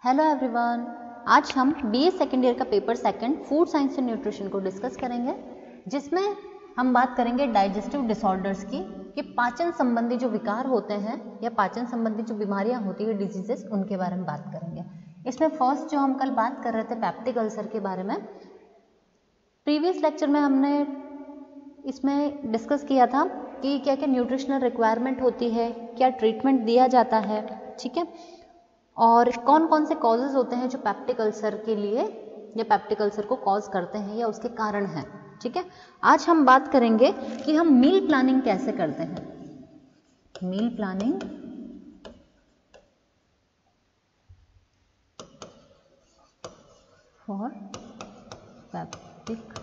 Hello everyone, आज हम BA second year का paper second food science and nutrition को डिस्कस करेंगे, जिसमें हम बात करेंगे डाइजेस्टिव डिसऑर्डर्स की कि पाचन संबंधी जो विकार होते हैं या पाचन संबंधी जो बीमारियां होती है डिजीजेस, उनके बारे में बात करेंगे। इसमें फर्स्ट जो हम कल बात कर रहे थे पेप्टिक अल्सर के बारे में, प्रीवियस लेक्चर में हमने इसमें डिस्कस किया था कि क्या क्या न्यूट्रिशनल रिक्वायरमेंट होती है, क्या ट्रीटमेंट दिया जाता है, ठीक है, और कौन कौन से कॉजेज होते हैं जो पेप्टिक अल्सर के लिए या पेप्टिक अल्सर को कॉज करते हैं या उसके कारण हैं। ठीक है, आज हम बात करेंगे कि हम मील प्लानिंग कैसे करते हैं। Meal planning for peptic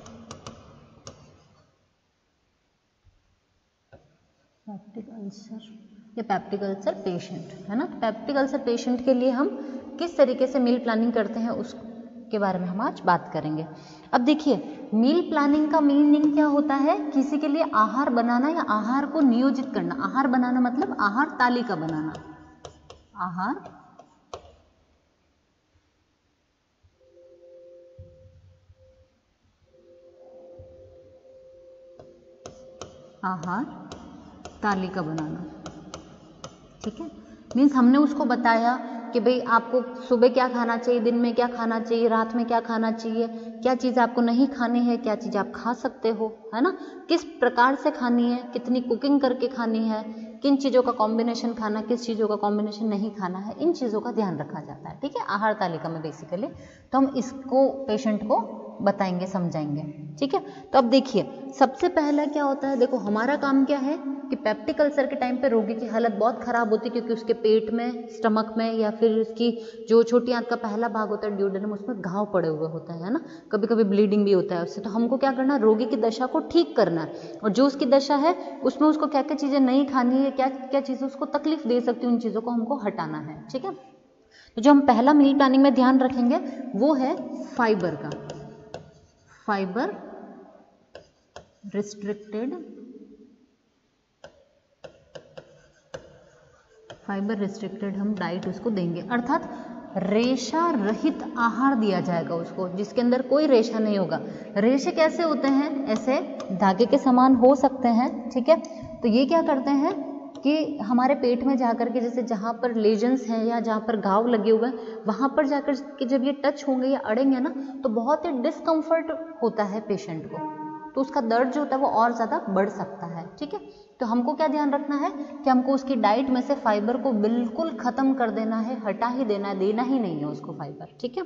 ulcer या पेप्टिक अल्सर पेशेंट, है ना। पेप्टिक अल्सर पेशेंट के लिए हम किस तरीके से मील प्लानिंग करते हैं उसके बारे में हम आज बात करेंगे। अब देखिए, मील प्लानिंग का मीनिंग क्या होता है? किसी के लिए आहार बनाना या आहार को नियोजित करना। आहार बनाना मतलब आहार तालिका बनाना। आहार तालिका बनाना, ठीक है। मीन्स हमने उसको बताया कि भाई आपको सुबह क्या खाना चाहिए, दिन में क्या खाना चाहिए, रात में क्या खाना चाहिए, क्या चीज़ आपको नहीं खानी है, क्या चीज़ आप खा सकते हो, है ना, किस प्रकार से खानी है, कितनी कुकिंग करके खानी है, किन चीज़ों का कॉम्बिनेशन खाना, किस चीज़ों का कॉम्बिनेशन नहीं खाना है, इन चीज़ों का ध्यान रखा जाता है, ठीक है, आहार तालिका में बेसिकली। तो हम इसको पेशेंट को बताएंगे, समझाएंगे, ठीक है। तो अब देखिए, सबसे पहला क्या होता है, देखो हमारा काम क्या है कि पेप्टिक अल्सर के टाइम पे रोगी की हालत बहुत खराब होती है, क्योंकि उसके पेट में, स्टमक में या फिर उसकी जो छोटी आंत का पहला भाग होता है ड्यूडेनम, उसमें घाव पड़े हुए होते हैं, है ना, कभी कभी ब्लीडिंग भी होता है उससे। तो हमको क्या करना है, रोगी की दशा को ठीक करना है, और जो उसकी दशा है उसमें उसको क्या क्या चीज़ें नहीं खानी है, क्या क्या चीज़ें उसको तकलीफ दे सकती है, उन चीज़ों को हमको हटाना है, ठीक है। तो जो हम पहला मील प्लानिंग में ध्यान रखेंगे वो है फाइबर का। फाइबर रिस्ट्रिक्टेड हम डाइट उसको देंगे, अर्थात रेशा रहित आहार दिया जाएगा उसको, जिसके अंदर कोई रेशा नहीं होगा। रेशे कैसे होते हैं? ऐसे धागे के समान हो सकते हैं, ठीक है। तो ये क्या करते हैं कि हमारे पेट में जाकर के, जैसे जहाँ पर लेजन्स हैं या जहाँ पर घाव लगे हुए हैं, वहाँ पर जाकर के जब ये टच होंगे या अड़ेंगे ना, तो बहुत ही डिस्कम्फर्ट होता है पेशेंट को, तो उसका दर्द जो होता है वो और ज़्यादा बढ़ सकता है, ठीक है। तो हमको क्या ध्यान रखना है कि हमको उसकी डाइट में से फाइबर को बिल्कुल खत्म कर देना है, हटा ही देना है, देना ही नहीं है उसको फाइबर, ठीक है।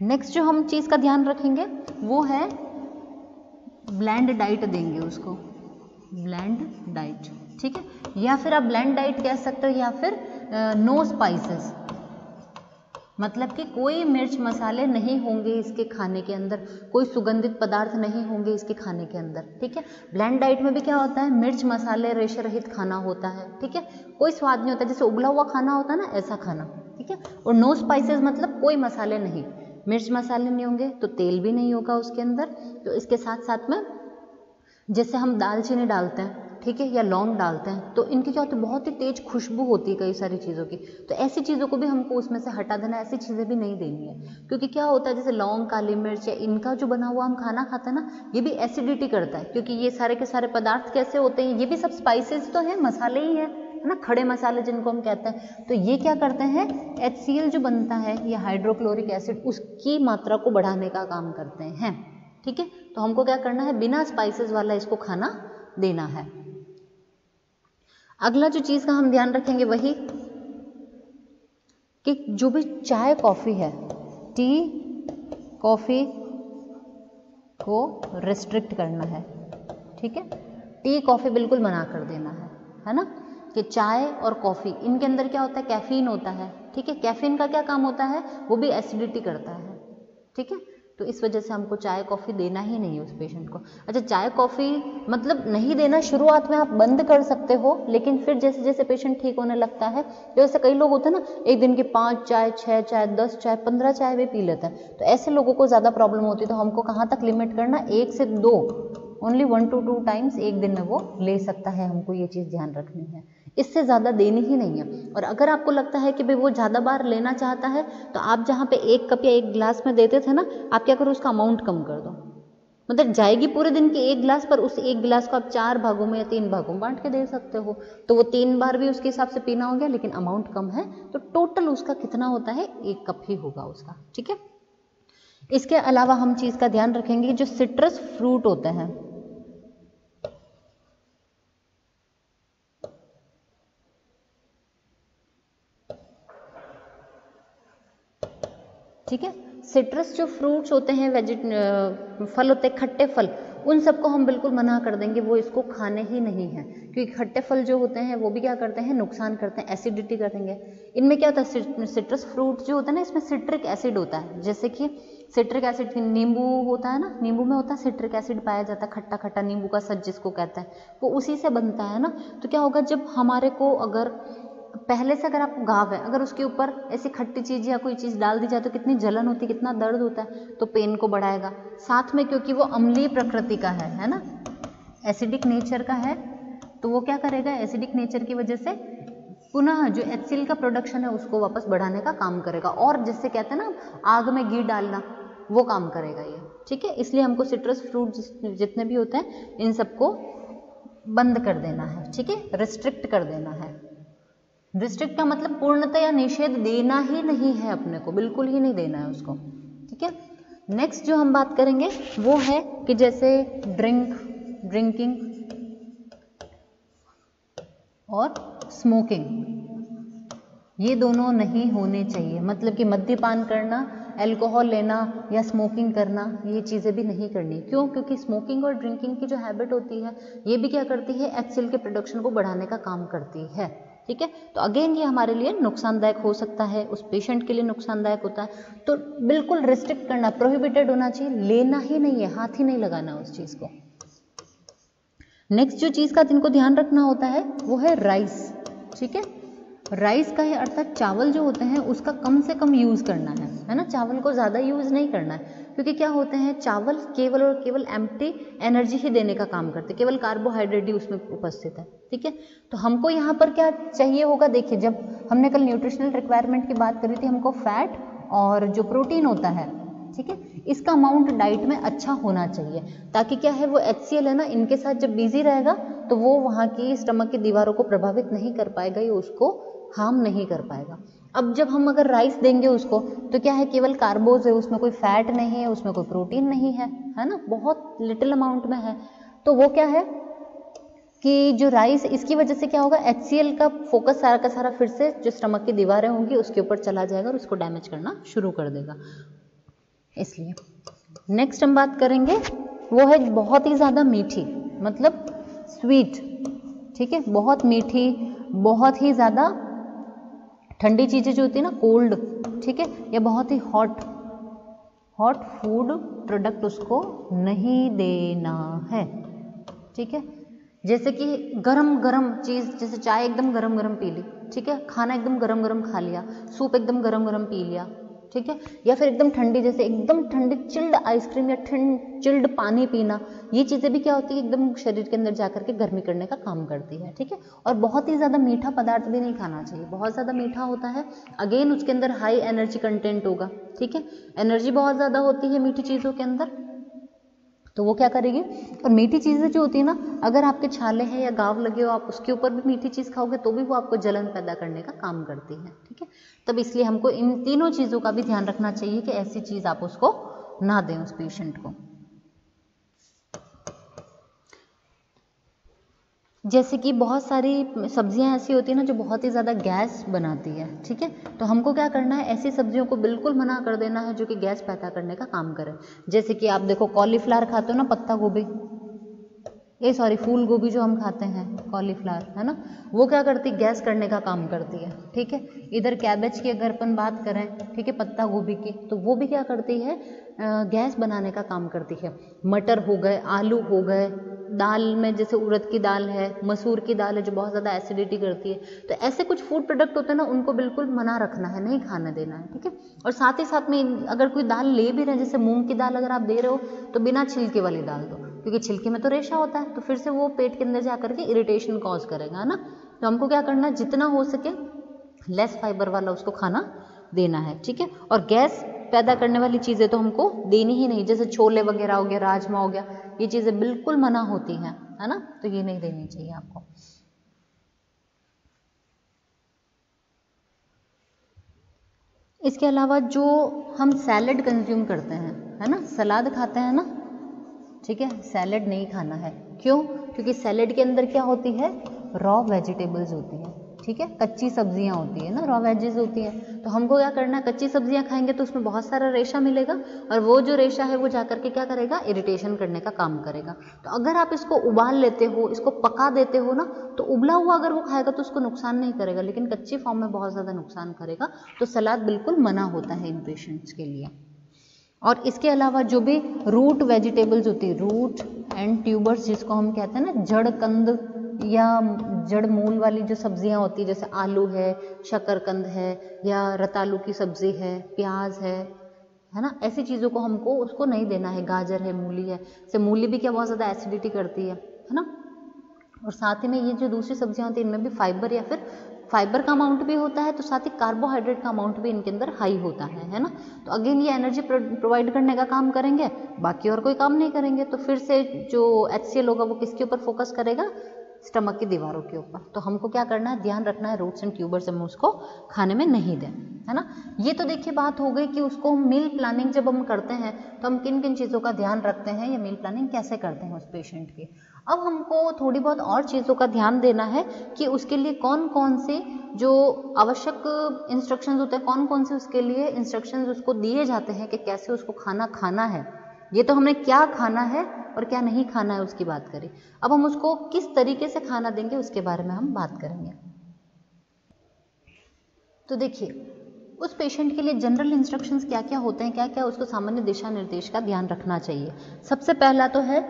नेक्स्ट जो हम चीज़ का ध्यान रखेंगे वो है ब्लेंड डाइट देंगे उसको, ब्लेंड डाइट, ठीक है, या फिर आप ब्लेंड डाइट कह सकते हो, या फिर नो स्पाइसेस, मतलब कि कोई मिर्च मसाले नहीं होंगे इसके खाने के अंदर, कोई सुगंधित पदार्थ नहीं होंगे इसके खाने के अंदर, ठीक है। ब्लेंड डाइट में भी क्या होता है, मिर्च मसाले रेशे रहित खाना होता है, ठीक है, कोई स्वाद नहीं होता, जैसे उबला हुआ खाना होता है ना, ऐसा खाना, ठीक है। और नो स्पाइसेस मतलब कोई मसाले नहीं, मिर्च मसाले नहीं होंगे तो तेल भी नहीं होगा उसके अंदर। तो इसके साथ साथ में जैसे हम दालचीनी डालते हैं, ठीक है, या लौंग डालते हैं, तो इनकी क्या होती है, बहुत ही तेज खुशबू होती है कई सारी चीज़ों की, तो ऐसी चीज़ों को भी हमको उसमें से हटा देना, ऐसी चीज़ें भी नहीं देनी है, क्योंकि क्या होता है, जैसे लौंग, काली मिर्च या इनका जो बना हुआ हम खाना खाते हैं ना, ये भी एसिडिटी करता है, क्योंकि ये सारे के सारे पदार्थ कैसे होते हैं, ये भी सब स्पाइसेस तो हैं, मसाले ही हैं, है ना, खड़े मसाले जिनको हम कहते हैं। तो ये क्या करते हैं, HCl जो बनता है या हाइड्रोक्लोरिक एसिड, उसकी मात्रा को बढ़ाने का काम करते हैं, ठीक है। तो हमको क्या करना है, बिना स्पाइसेस वाला इसको खाना देना है। अगला जो चीज़ का हम ध्यान रखेंगे वही कि जो भी चाय कॉफ़ी है, टी कॉफ़ी को रिस्ट्रिक्ट करना है, ठीक है, टी कॉफ़ी बिल्कुल मना कर देना है ना, कि चाय और कॉफ़ी इनके अंदर क्या होता है, कैफीन होता है, ठीक है। कैफीन का क्या काम होता है, वो भी एसिडिटी करता है, ठीक है। तो इस वजह से हमको चाय कॉफ़ी देना ही नहीं है उस पेशेंट को। अच्छा, चाय कॉफ़ी मतलब नहीं देना, शुरुआत में आप बंद कर सकते हो, लेकिन फिर जैसे जैसे पेशेंट ठीक होने लगता है, जैसे कई लोग होते हैं ना, एक दिन की 5 चाय, 6 चाय, 10 चाय, 15 चाय भी पी लेते हैं, तो ऐसे लोगों को ज़्यादा प्रॉब्लम होती है। तो हमको कहाँ तक लिमिट करना, 1 से 2 ओनली 1 to 2 टाइम्स एक दिन में वो ले सकता है, हमको ये चीज़ ध्यान रखनी है, इससे ज़्यादा देनी ही नहीं है। और अगर आपको लगता है कि भाई वो ज़्यादा बार लेना चाहता है तो आप जहाँ पे 1 कप या 1 गिलास में देते थे ना, आप क्या करो उसका अमाउंट कम कर दो, मतलब जाएगी पूरे दिन की 1 गिलास, पर उस 1 गिलास को आप 4 भागों में या 3 भागों में बांट के दे सकते हो, तो वो 3 बार भी उसके हिसाब से पीना हो गया, लेकिन अमाउंट कम है, तो टोटल उसका कितना होता है, 1 कप ही होगा उसका, ठीक है। इसके अलावा हम चीज़ का ध्यान रखेंगे, जो सिट्रस फ्रूट होते हैं, ठीक है, सिट्रस जो फ्रूट्स होते हैं, फल होते हैं, खट्टे फल, उन सबको हम बिल्कुल मना कर देंगे, वो इसको खाने ही नहीं है, क्योंकि खट्टे फल जो होते हैं वो भी क्या करते हैं, नुकसान करते हैं, एसिडिटी कर देंगे। इनमें क्या होता है, सिट्रस फ्रूट जो होता है ना, इसमें सिट्रिक एसिड होता है, जैसे कि सिट्रिक एसिड, नींबू होता है ना, नींबू में होता है सिट्रिक एसिड पाया जाता है, खट्टा खट्टा नींबू का सच जिसको कहते हैं, वो उसी से बनता है ना। तो क्या होगा, जब हमारे को अगर पहले से अगर आपको घाव है, अगर उसके ऊपर ऐसी खट्टी चीज़ या कोई चीज़ डाल दी जाए तो कितनी जलन होती है, कितना दर्द होता है, तो पेन को बढ़ाएगा। साथ में क्योंकि वो अम्लीय प्रकृति का है ना, एसिडिक नेचर का है, तो वो क्या करेगा, एसिडिक नेचर की वजह से पुनः जो HCl का प्रोडक्शन है उसको वापस बढ़ाने का काम करेगा, और जिससे कहते हैं ना आग में घी डालना, वो काम करेगा ये, ठीक है। इसलिए हमको सिट्रस फ्रूट जितने भी होते हैं इन सबको बंद कर देना है, ठीक है, रिस्ट्रिक्ट कर देना है। रिस्ट्रिक्ट का मतलब पूर्णतया निषेध देना ही नहीं है, अपने को बिल्कुल ही नहीं देना है उसको, ठीक है। नेक्स्ट जो हम बात करेंगे वो है कि जैसे ड्रिंकिंग और स्मोकिंग, ये दोनों नहीं होने चाहिए, मतलब कि मद्यपान करना, अल्कोहल लेना या स्मोकिंग करना, ये चीज़ें भी नहीं करनी। क्यों? क्योंकि स्मोकिंग और ड्रिंकिंग की जो हैबिट होती है ये भी क्या करती है, HCl के प्रोडक्शन को बढ़ाने का काम करती है, ठीक है। तो अगेन ये हमारे लिए नुकसानदायक हो सकता है, उस पेशेंट के लिए नुकसानदायक होता है, तो बिल्कुल रिस्ट्रिक्ट करना, प्रोहिबिटेड होना चाहिए, लेना ही नहीं है, हाथ ही नहीं लगाना उस चीज़ को। नेक्स्ट जो चीज़ का जिनको ध्यान रखना होता है वो है राइस, ठीक है। राइस का है अर्थात चावल जो होते हैं उसका कम से कम यूज़ करना है ना, चावल को ज़्यादा यूज़ नहीं करना है, क्योंकि क्या होते हैं, चावल केवल और केवल एम्प्टी एनर्जी ही देने का काम करते हैं, केवल कार्बोहाइड्रेट ही उसमें उपस्थित है, ठीक है। तो हमको यहाँ पर क्या चाहिए होगा, देखिए जब हमने कल न्यूट्रिशनल रिक्वायरमेंट की बात करी थी, हमको फैट और जो प्रोटीन होता है, ठीक है, इसका अमाउंट डाइट में अच्छा होना चाहिए, ताकि क्या है, वो HCl है ना, इनके साथ जब बिजी रहेगा तो वो वहाँ की स्टमक की दीवारों को प्रभावित नहीं कर पाएगा, ये उसको हार्म नहीं कर पाएगा। अब जब हम अगर राइस देंगे उसको, तो क्या है, केवल कार्बोज है, उसमें कोई फैट नहीं है, उसमें कोई प्रोटीन नहीं है, है ना, बहुत लिटिल अमाउंट में है, तो वो क्या है कि जो राइस, इसकी वजह से क्या होगा, HCl का फोकस सारा का सारा फिर से जो स्टमक की दीवारें होंगी उसके ऊपर चला जाएगा और उसको डैमेज करना शुरू कर देगा, इसलिए। नेक्स्ट हम बात करेंगे वो है बहुत ही ज़्यादा मीठी, मतलब स्वीट, ठीक है, बहुत मीठी, बहुत ही ज़्यादा ठंडी चीज़ें जो होती है ना, कोल्ड, ठीक है, या बहुत ही हॉट फूड प्रोडक्ट उसको नहीं देना है, ठीक है। जैसे कि गरम गरम चीज़, जैसे चाय एकदम गरम गरम पी ली, ठीक है, खाना एकदम गरम गरम खा लिया, सूप एकदम गरम गरम पी लिया, ठीक है, या फिर एकदम ठंडी, जैसे एकदम ठंडी चिल्ड आइसक्रीम या चिल्ड पानी पीना, ये चीज़ें भी क्या होती है, एकदम शरीर के अंदर जाकर के गर्मी करने का काम करती है, ठीक है। और बहुत ही ज़्यादा मीठा पदार्थ भी नहीं खाना चाहिए, बहुत ज़्यादा मीठा होता है, अगेन उसके अंदर हाई एनर्जी कंटेंट होगा, ठीक है, एनर्जी बहुत ज़्यादा होती है मीठी चीज़ों के अंदर, तो वो क्या करेगी। और मीठी चीज़ें जो होती है ना, अगर आपके छाले हैं या गाव लगे हो, आप उसके ऊपर भी मीठी चीज़ खाओगे तो भी वो आपको जलन पैदा करने का काम करती है, ठीक है। तब इसलिए हमको इन तीनों चीज़ों का भी ध्यान रखना चाहिए कि ऐसी चीज़ आप उसको ना दें उस पेशेंट को। जैसे कि बहुत सारी सब्जियां ऐसी होती है ना जो बहुत ही ज़्यादा गैस बनाती है, ठीक है, तो हमको क्या करना है, ऐसी सब्जियों को बिल्कुल मना कर देना है जो कि गैस पैदा करने का काम करे। जैसे कि आप देखो, कॉलीफ्लावर खाते हो ना, पत्ता गोभी, फूल गोभी जो हम खाते हैं, कॉलीफ्लावर, है ना, वो क्या करती है, गैस करने का काम करती है, ठीक है। इधर कैबेज की अगर अपन बात करें, ठीक है, पत्ता गोभी की, तो वो भी क्या करती है, गैस बनाने का काम करती है। मटर हो गए, आलू हो गए, दाल में जैसे उड़द की दाल है, मसूर की दाल है जो बहुत ज़्यादा एसिडिटी करती है, तो ऐसे कुछ फूड प्रोडक्ट होते हैं ना, उनको बिल्कुल मना रखना है, नहीं खाने देना है, ठीक है। और साथ ही साथ में अगर कोई दाल ले भी रहे हैं, जैसे मूंग की दाल अगर आप दे रहे हो तो बिना छिलके वाली दाल दो, क्योंकि छिलके में तो रेशा होता है, तो फिर से वो पेट के अंदर जा करके इरिटेशन कॉज करेगा, है ना। तो हमको क्या करना है, जितना हो सके लेस फाइबर वाला उसको खाना देना है, ठीक है। और गैस पैदा करने वाली चीज़ें तो हमको देनी ही नहीं, जैसे छोले वगैरह हो गया, राजमा हो गया, ये चीज़ें बिल्कुल मना होती हैं, है ना, तो ये नहीं देनी चाहिए आपको। इसके अलावा जो हम सैलेड कंज्यूम करते हैं, है ना, सलाद खाते हैं ना, ठीक है, सैलेड नहीं खाना है। क्यों? क्योंकि सैलेड के अंदर क्या होती है, रॉ वेजिटेबल्स होती है, ठीक है, कच्ची सब्जियां होती है ना, रॉ वेजेस होती है। तो हमको क्या करना है, कच्ची सब्जियां खाएंगे तो उसमें बहुत सारा रेशा मिलेगा, और वो जो रेशा है वो जाकर के क्या करेगा, इरिटेशन करने का काम करेगा। तो अगर आप इसको उबाल लेते हो, इसको पका देते हो ना, तो उबला हुआ अगर वो खाएगा तो उसको नुकसान नहीं करेगा, लेकिन कच्ची फॉर्म में बहुत ज़्यादा नुकसान करेगा। तो सलाद बिल्कुल मना होता है इन पेशेंट्स के लिए। और इसके अलावा जो भी रूट वेजिटेबल्स होती है, रूट एंड ट्यूबर्स जिसको हम कहते हैं ना, जड़ कंद या जड़ मूल वाली जो सब्जियां होती है, जैसे आलू है, शकरकंद है, या रतालू की सब्जी है, प्याज है ना, ऐसी चीज़ों को हमको उसको नहीं देना है। गाजर है, मूली है, जैसे मूली भी क्या बहुत ज़्यादा एसिडिटी करती है ना। और साथ ही में ये जो दूसरी सब्जियां होती है इनमें भी फाइबर या फिर फाइबर का अमाउंट भी होता है, तो साथ ही कार्बोहाइड्रेट का अमाउंट भी इनके अंदर हाई होता है ना। तो अगेन ये एनर्जी प्रोवाइड करने का काम करेंगे, बाकी और कोई काम नहीं करेंगे। तो फिर से जो HCl होगा वो किसके ऊपर फोकस करेगा, स्टमक की दीवारों के ऊपर। तो हमको क्या करना है, ध्यान रखना है रूट्स एंड ट्यूबर्स हम उसको खाने में नहीं दें, है ना। ये तो देखिए बात हो गई कि उसको मील प्लानिंग जब हम करते हैं तो हम किन किन चीज़ों का ध्यान रखते हैं, या मील प्लानिंग कैसे करते हैं उस पेशेंट की। अब हमको थोड़ी बहुत और चीज़ों का ध्यान देना है कि उसके लिए कौन कौन से जो आवश्यक इंस्ट्रक्शंस होते हैं, कौन कौन से उसके लिए इंस्ट्रक्शंस उसको दिए जाते हैं कि कैसे उसको खाना खाना है। ये तो हमने क्या खाना है और क्या नहीं खाना है उसकी बात करी। अब हम उसको किस तरीके से खाना देंगे उसके बारे में हम बात करेंगे। तो देखिए उस पेशेंट के लिए जनरल इंस्ट्रक्शंस क्या क्या होते हैं, क्या क्या उसको सामान्य दिशा निर्देश का ध्यान रखना चाहिए। सबसे पहला तो है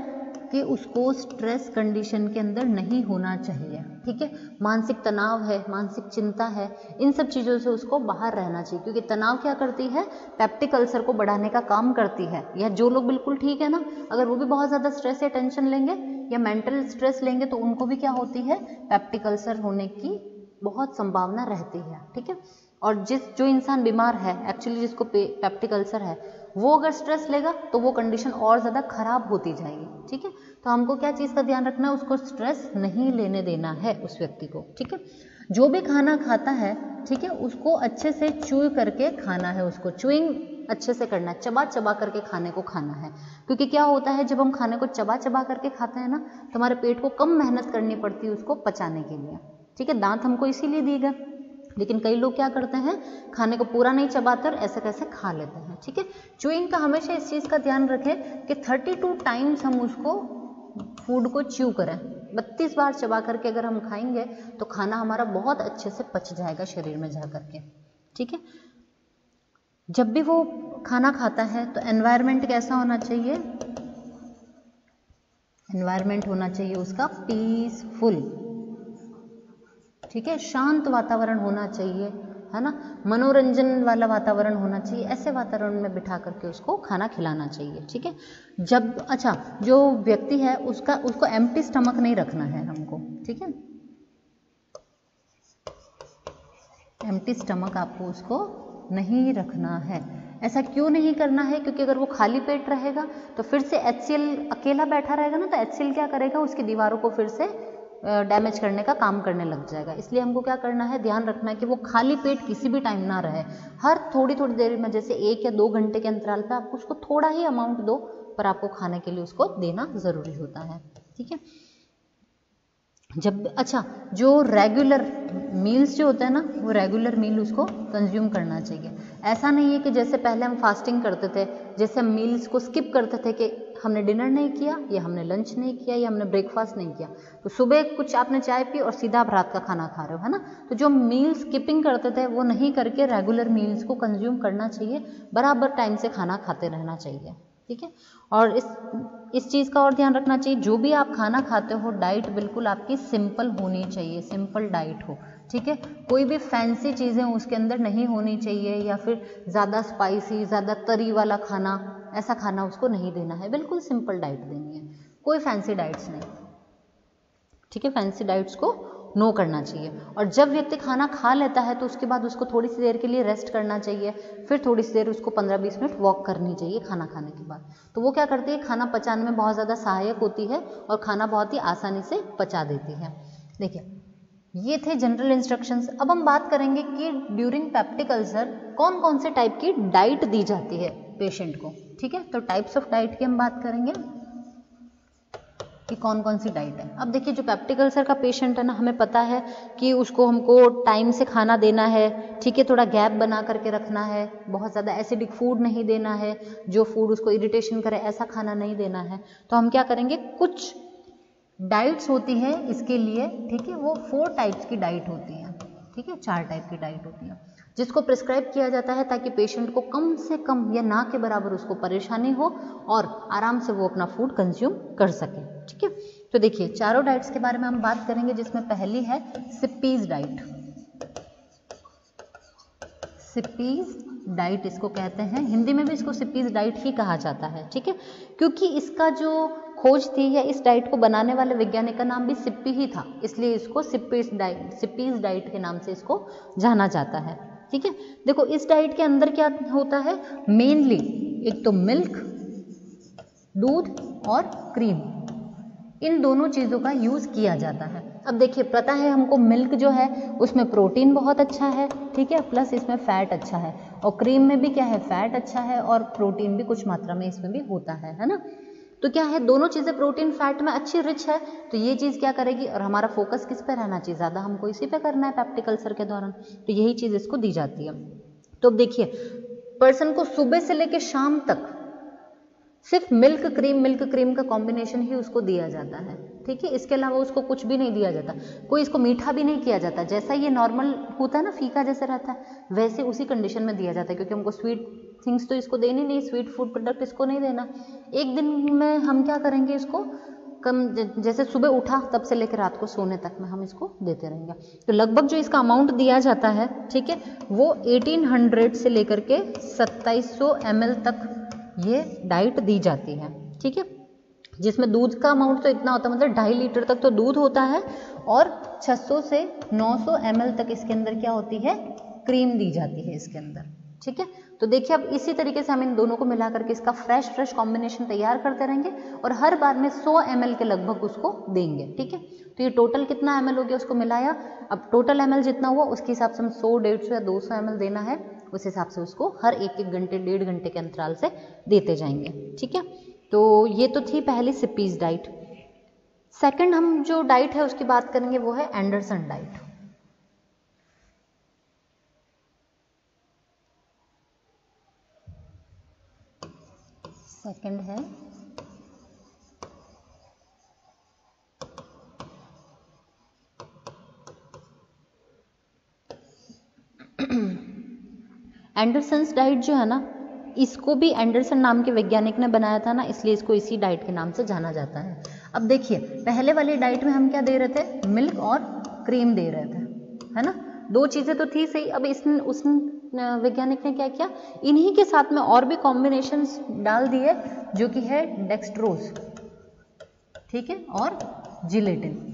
कि उसको स्ट्रेस कंडीशन के अंदर नहीं होना चाहिए, ठीक है। मानसिक तनाव है, मानसिक चिंता है, इन सब चीज़ों से उसको बाहर रहना चाहिए, क्योंकि तनाव क्या करती है, पेप्टिक अल्सर को बढ़ाने का काम करती है। या जो लोग बिल्कुल ठीक है ना, अगर वो भी बहुत ज़्यादा स्ट्रेस या टेंशन लेंगे या मेंटल स्ट्रेस लेंगे तो उनको भी क्या होती है, पेप्टिक अल्सर होने की बहुत संभावना रहती है, ठीक है। और जो इंसान बीमार है एक्चुअली, जिसको पेप्टिक अल्सर है, वो अगर स्ट्रेस लेगा तो वो कंडीशन और ज़्यादा खराब होती जाएगी, ठीक है। तो हमको क्या चीज़ का ध्यान रखना है, उसको स्ट्रेस नहीं लेने देना है उस व्यक्ति को, ठीक है। जो भी खाना खाता है, ठीक है, उसको अच्छे से च्यू करके खाना है, उसको च्यूइंग अच्छे से करना है, चबा चबा करके खाने को खाना है। क्योंकि क्या होता है, जब हम खाने को चबा चबा करके खाते हैं ना, तो हमारे पेट को कम मेहनत करनी पड़ती है उसको पचाने के लिए, ठीक है। दांत हमको इसीलिए दिए गए, लेकिन कई लोग क्या करते हैं, खाने को पूरा नहीं चबाते और ऐसे कैसे खा लेते हैं, ठीक है। च्यूइंग का हमेशा इस चीज़ का ध्यान रखें कि 32 टाइम्स हम उसको फूड को च्यू करें। 32 बार चबा करके अगर हम खाएंगे तो खाना हमारा बहुत अच्छे से पच जाएगा शरीर में जा करके, ठीक है। जब भी वो खाना खाता है तो एनवायरनमेंट कैसा होना चाहिए, एनवायरनमेंट होना चाहिए उसका पीसफुल, ठीक है, शांत वातावरण होना चाहिए, है ना, मनोरंजन वाला वातावरण होना चाहिए। ऐसे वातावरण में बिठा करके उसको खाना खिलाना चाहिए, ठीक है। जब अच्छा जो व्यक्ति है उसको एम्प्टी स्टमक नहीं रखना है हमको, ठीक है, एम्प्टी स्टमक आपको उसको नहीं रखना है। ऐसा क्यों नहीं करना है, क्योंकि अगर वो खाली पेट रहेगा तो फिर से HCl अकेला बैठा रहेगा ना, तो HCl क्या करेगा, उसकी दीवारों को फिर से डैमेज करने का काम करने लग जाएगा। इसलिए हमको क्या करना है, ध्यान रखना है कि वो खाली पेट किसी भी टाइम ना रहे। हर थोड़ी थोड़ी देर में, जैसे 1 या 2 घंटे के अंतराल पे आपको उसको थोड़ा ही अमाउंट दो, पर आपको खाने के लिए उसको देना ज़रूरी होता है, ठीक है। जब अच्छा जो रेगुलर मील्स जो होते हैं ना, वो रेगुलर मील उसको कंज्यूम करना चाहिए। ऐसा नहीं है कि जैसे पहले हम फास्टिंग करते थे, जैसे हम मील्स को स्किप करते थे कि हमने डिनर नहीं किया या हमने लंच नहीं किया या हमने ब्रेकफास्ट नहीं किया, तो सुबह कुछ आपने चाय पी और सीधा आप रात का खाना खा रहे हो, है ना। तो जो मील स्किपिंग करते थे वो नहीं करके रेगुलर मील्स को कंज्यूम करना चाहिए, बराबर टाइम से खाना खाते रहना चाहिए, ठीक है। और इस चीज़ का और ध्यान रखना चाहिए, जो भी आप खाना खाते हो डाइट बिल्कुल आपकी सिंपल होनी चाहिए, सिंपल डाइट हो, ठीक है। कोई भी फैंसी चीज़ें उसके अंदर नहीं होनी चाहिए, या फिर ज़्यादा स्पाइसी, ज़्यादा तरी वाला खाना, ऐसा खाना उसको नहीं देना है, बिल्कुल सिंपल डाइट देनी है। कोई फैंसी डाइट्स नहीं, ठीक है, फैंसी डाइट्स को नो करना चाहिए। और जब व्यक्ति खाना खा लेता है तो उसके बाद उसको थोड़ी सी देर के लिए रेस्ट करना चाहिए, फिर थोड़ी सी देर उसको 15-20 मिनट वॉक करनी चाहिए खाना खाने के बाद। तो वो क्या करती है, खाना पचाने में बहुत ज़्यादा सहायक होती है और खाना बहुत ही आसानी से पचा देती है। देखिए, ये थे जनरल इंस्ट्रक्शंस। अब हम बात करेंगे कि ड्यूरिंग पेप्टिक अल्सर कौन कौन से टाइप की डाइट दी जाती है पेशेंट को, ठीक है। तो टाइप्स ऑफ डाइट की हम बात करेंगे कि कौन कौन सी डाइट है। अब देखिए, जो पेप्टिक अल्सर का पेशेंट है ना, हमें पता है कि उसको हमको टाइम से खाना देना है, ठीक है, थोड़ा गैप बना करके रखना है, बहुत ज़्यादा एसिडिक फूड नहीं देना है, जो फूड उसको इरिटेशन करे ऐसा खाना नहीं देना है। तो हम क्या करेंगे, कुछ डाइट्स होती है इसके लिए, ठीक है, वो 4 टाइप्स की डाइट होती है, ठीक है, 4 टाइप की डाइट होती है जिसको प्रिस्क्राइब किया जाता है ताकि पेशेंट को कम से कम या ना के बराबर उसको परेशानी हो और आराम से वो अपना फूड कंज्यूम कर सके, ठीक है। तो देखिए, चारों डाइट्स के बारे में हम बात करेंगे, जिसमें पहली है सिप्पीज डाइट। सिप्पीज डाइट इसको कहते हैं, हिंदी में भी इसको सिप्पीज डाइट ही कहा जाता है, ठीक है, क्योंकि इसका जो खोज थी या इस डाइट को बनाने वाले वैज्ञानिक का नाम भी सिप्पी ही था, इसलिए इसको सिप्पीज डाइट के नाम से इसको जाना जाता है, ठीक है। देखो, इस डाइट के अंदर क्या होता है, मेनली एक तो मिल्क, दूध और क्रीम, इन दोनों चीज़ों का यूज़ किया जाता है। अब देखिए, पता है हमको मिल्क जो है उसमें प्रोटीन बहुत अच्छा है, ठीक है, प्लस इसमें फैट अच्छा है, और क्रीम में भी क्या है, फैट अच्छा है और प्रोटीन भी कुछ मात्रा में इसमें भी होता है ना। तो क्या है, दोनों चीज़ें प्रोटीन फैट में अच्छी रिच है, तो ये चीज़ क्या करेगी, और हमारा फोकस किस पे रहना चाहिए, ज़्यादा हमको इसी पे करना है पेप्टिक अल्सर के दौरान, तो यही चीज़ इसको दी जाती है। तो देखिए, पर्सन को सुबह से लेकर शाम तक सिर्फ मिल्क क्रीम का कॉम्बिनेशन ही उसको दिया जाता है, ठीक है, इसके अलावा उसको कुछ भी नहीं दिया जाता, कोई इसको मीठा भी नहीं किया जाता, जैसा ये नॉर्मल होता है ना, फीका जैसे रहता है वैसे उसी कंडीशन में दिया जाता है, क्योंकि हमको स्वीट थिंग्स तो इसको देनी नहीं, स्वीट फूड प्रोडक्ट इसको नहीं देना। एक दिन में हम क्या करेंगे, इसको कम, जैसे सुबह उठा तब से लेकर रात को सोने तक में हम इसको देते रहेंगे। तो लगभग जो इसका अमाउंट दिया जाता है, ठीक है, वो 1800 से लेकर के 2700 ml तक ये डाइट दी जाती है, ठीक है, जिसमें दूध का अमाउंट तो इतना होता है, मतलब 2.5 लीटर तक तो दूध होता है, और 600 से 900 ml तक इसके अंदर क्या होती है, क्रीम दी जाती है इसके अंदर, ठीक है। तो देखिए, अब इसी तरीके से हम इन दोनों को मिला करके इसका फ्रेश कॉम्बिनेशन तैयार करते रहेंगे और हर बार में 100 ml के लगभग उसको देंगे, ठीक है। तो ये टोटल कितना ml हो गया, उसको मिलाया, अब टोटल ml जितना हुआ उसके हिसाब से हम 100, 150 या 200 ml देना है, उस हिसाब से उसको हर 1-1 घंटे 1.5 घंटे के अंतराल से देते जाएंगे, ठीक है। तो ये तो थी पहली सिप्पीज डाइट। सेकंड हम जो डाइट है उसकी बात करेंगे, वो है एंडरसन डाइट। सेकंड है एंडरसन्स डाइट जो है ना, इसको भी एंडरसन नाम के वैज्ञानिक ने बनाया था ना, इसलिए इसको इसी डाइट के नाम से जाना जाता है। अब देखिए, पहले वाली डाइट में हम क्या दे रहे थे, मिल्क और क्रीम दे रहे थे, है ना, 2 चीज़ें तो थी सही। अब उस वैज्ञानिक ने क्या किया, इन्हीं के साथ में और भी कॉम्बिनेशंस डाल दिए, जो कि है डेक्सट्रोज, ठीक है, और जिलेटिन,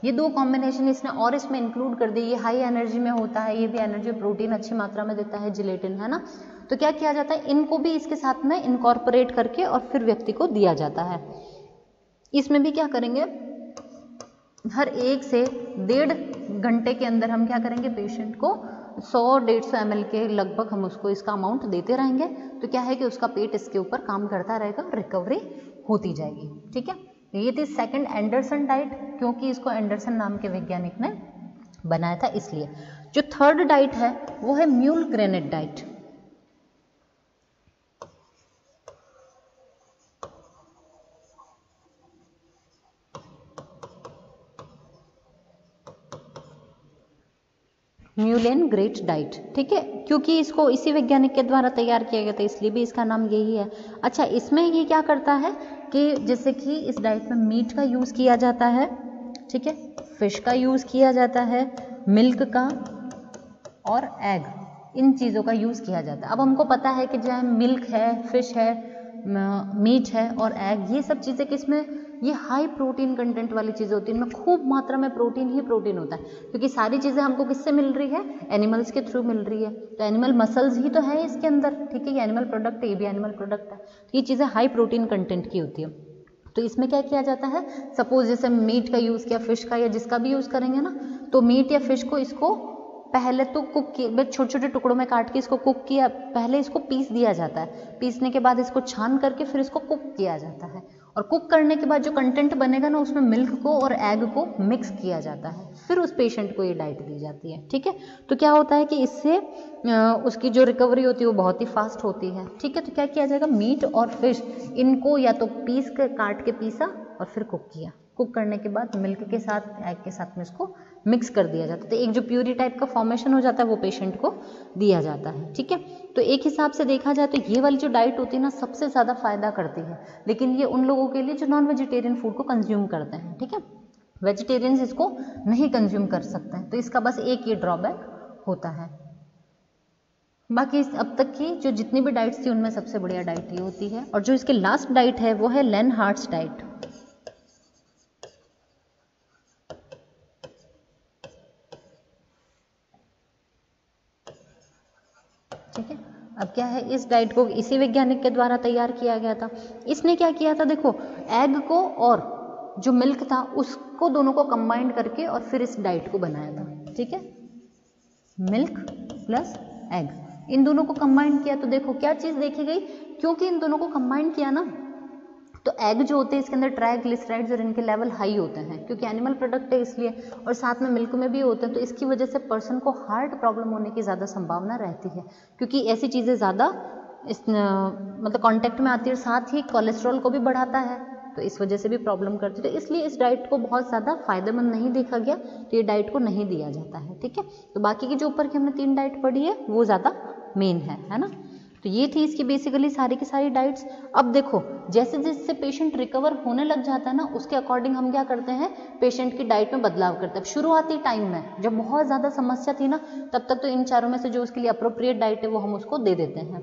ये 2 कॉम्बिनेशन इसने और इसमें इंक्लूड कर दी। ये हाई एनर्जी में होता है, ये भी एनर्जी प्रोटीन अच्छी मात्रा में देता है, जिलेटिन, है ना। तो क्या किया जाता है, इनको भी इसके साथ में इनकॉर्पोरेट करके और फिर व्यक्ति को दिया जाता है। इसमें भी क्या करेंगे, हर 1 से 1.5 घंटे के अंदर हम क्या करेंगे, पेशेंट को 100-150 ml के लगभग हम उसको इसका अमाउंट देते रहेंगे। तो क्या है कि उसका पेट इसके ऊपर काम करता रहेगा, रिकवरी होती जाएगी, ठीक है। ये थी सेकंड एंडरसन डाइट, क्योंकि इसको एंडरसन नाम के वैज्ञानिक ने बनाया था इसलिए। जो थर्ड डाइट है वो है म्यूल ग्रेनेट डाइट। म्यूलेन ग्रेट डाइट, ठीक है, क्योंकि इसको इसी वैज्ञानिक के द्वारा तैयार किया गया था, इसलिए भी इसका नाम यही है। अच्छा, इसमें ये क्या करता है कि जैसे कि इस डाइट में मीट का यूज़ किया जाता है, ठीक है, फिश का यूज़ किया जाता है, मिल्क का और एग, इन चीज़ों का यूज़ किया जाता है। अब हमको पता है कि जो मिल्क है, फिश है, मीट है और एग, ये सब चीज़ें किसमें, ये हाई प्रोटीन कंटेंट वाली चीज़ें होती हैं, इनमें खूब मात्रा में प्रोटीन ही प्रोटीन होता है, क्योंकि सारी चीज़ें हमको किससे मिल रही है, एनिमल्स के थ्रू मिल रही है। तो एनिमल मसल्स ही तो है इसके अंदर, ठीक है, ये एनिमल प्रोडक्ट है, ये भी एनिमल प्रोडक्ट है। तो ये चीज़ें हाई प्रोटीन कंटेंट की होती है। तो इसमें क्या किया जाता है, सपोज जैसे मीट का यूज़ किया, फिश का या जिसका भी यूज़ करेंगे ना, तो मीट या फिश को इसको पहले तो कुक किया, छोटे छोटे टुकड़ों में काट के इसको कुक किया, पहले इसको पीस दिया जाता है, पीसने के बाद इसको छान करके फिर इसको कुक किया जाता है, और कुक करने के बाद जो कंटेंट बनेगा ना उसमें मिल्क को और एग को मिक्स किया जाता है, फिर उस पेशेंट को ये डाइट दी जाती है, ठीक है। तो क्या होता है कि इससे उसकी जो रिकवरी होती है वो बहुत ही फास्ट होती है, ठीक है। तो क्या किया जाएगा, मीट और फिश इनको या तो पीस कर काट के पीसा और फिर कुक किया, कुक करने के बाद मिल्क के साथ एग के साथ में इसको मिक्स कर दिया जाता है, तो एक जो प्यूरी टाइप का फॉर्मेशन हो जाता है वो पेशेंट को दिया जाता है, ठीक है। तो एक हिसाब से देखा जाए तो ये वाली जो डाइट होती है ना सबसे ज़्यादा फायदा करती है, लेकिन ये उन लोगों के लिए जो नॉन वेजिटेरियन फूड को कंज्यूम करते हैं, ठीक है। वेजिटेरियंस इसको नहीं कंज्यूम कर सकते हैं, तो इसका बस एक ये ड्रॉबैक होता है। बाकी अब तक की जो जितनी भी डाइट्स थी उनमें सबसे बढ़िया डाइट ये होती है, और जो इसकी लास्ट डाइट है वो है लेनहार्ट्स डाइट, ठीक है। अब क्या है, इस डाइट को इसी वैज्ञानिक के द्वारा तैयार किया गया था। इसने क्या किया था, देखो एग को और जो मिल्क था उसको दोनों को कंबाइंड करके और फिर इस डाइट को बनाया था, ठीक है। मिल्क प्लस एग, इन दोनों को कंबाइंड किया, तो देखो क्या चीज़ देखी गई, क्योंकि इन दोनों को कंबाइंड किया ना, तो एग जो होते हैं इसके अंदर ट्राइग्लिसराइड्स और इनके लेवल हाई होते हैं, क्योंकि एनिमल प्रोडक्ट है इसलिए, और साथ में मिल्क में भी होते हैं, तो इसकी वजह से पर्सन को हार्ट प्रॉब्लम होने की ज़्यादा संभावना रहती है, क्योंकि ऐसी चीज़ें ज़्यादा इस मतलब कांटेक्ट में आती है, और साथ ही कोलेस्ट्रॉल को भी बढ़ाता है, तो इस वजह से भी प्रॉब्लम करती है। तो इसलिए इस डाइट को बहुत ज़्यादा फायदेमंद नहीं देखा गया, तो ये डाइट को नहीं दिया जाता है, ठीक है। तो बाकी की जो ऊपर की हमने 3 डाइट पढ़ी है वो ज़्यादा मेन है ना। तो ये थी इसकी बेसिकली सारी की सारी डाइट्स। अब देखो जैसे जैसे पेशेंट रिकवर होने लग जाता है ना, उसके अकॉर्डिंग हम क्या करते हैं, पेशेंट की डाइट में बदलाव करते हैं। शुरुआती टाइम में जब बहुत ज़्यादा समस्या थी ना, तब तक तो इन चारों में से जो उसके लिए अप्रोप्रिएट डाइट है वो हम उसको दे देते हैं,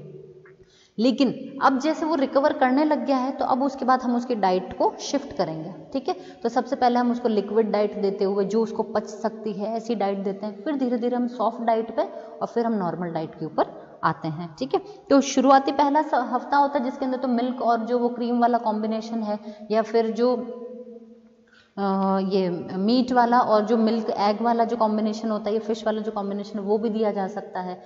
लेकिन अब जैसे वो रिकवर करने लग गया है तो अब उसके बाद हम उसकी डाइट को शिफ्ट करेंगे, ठीक है। तो सबसे पहले हम उसको लिक्विड डाइट देते हुए जो उसको पच सकती है ऐसी डाइट देते हैं, फिर धीरे धीरे हम सॉफ्ट डाइट पे और फिर हम नॉर्मल डाइट के ऊपर आते हैं, ठीक है। तो शुरुआती पहला हफ्ता होता है जिसके अंदर तो मिल्क और जो वो क्रीम वाला कॉम्बिनेशन है, या फिर जो ये मीट वाला और जो मिल्क एग वाला जो कॉम्बिनेशन होता है, ये फिश वाला जो कॉम्बिनेशन है वो भी दिया जा सकता है।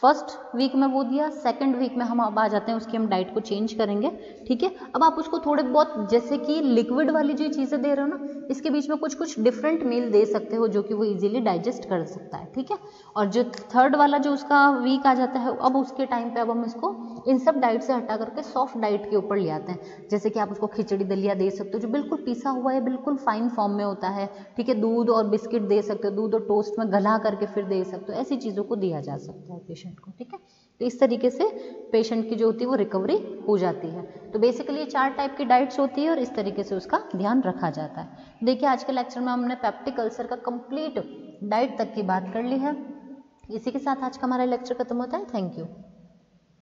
फर्स्ट वीक में वो दिया, सेकंड वीक में हम अब आ जाते हैं उसकी हम डाइट को चेंज करेंगे, ठीक है। अब आप उसको थोड़े बहुत जैसे कि लिक्विड वाली जो चीज़ें दे रहे हो ना, इसके बीच में कुछ कुछ डिफरेंट मील दे सकते हो जो कि वो इजीली डाइजेस्ट कर सकता है, ठीक है। और जो थर्ड वाला जो उसका वीक आ जाता है, अब उसके टाइम पे अब हम इसको इन सब डाइट से हटा करके सॉफ्ट डाइट के ऊपर ले आते हैं। जैसे कि आप उसको खिचड़ी दलिया दे सकते हो जो बिल्कुल पिसा हुआ है, बिल्कुल फाइन फॉर्म में होता है, ठीक है। दूध और बिस्किट दे सकते हो, दूध और टोस्ट में गला करके फिर दे सकते हो, ऐसी चीज़ों को दिया जा सकता है पेशेंट को, ठीक है। तो इस तरीके से पेशेंट की जो होती है वो रिकवरी हो जाती है। तो बेसिकली 4 टाइप की डाइट्स होती है और इस तरीके से उसका ध्यान रखा जाता है। देखिए आज के लेक्चर में हमने पेप्टिक अल्सर का कंप्लीट डाइट तक की बात कर ली है। इसी के साथ आज का हमारा लेक्चर खत्म होता है। Thank you.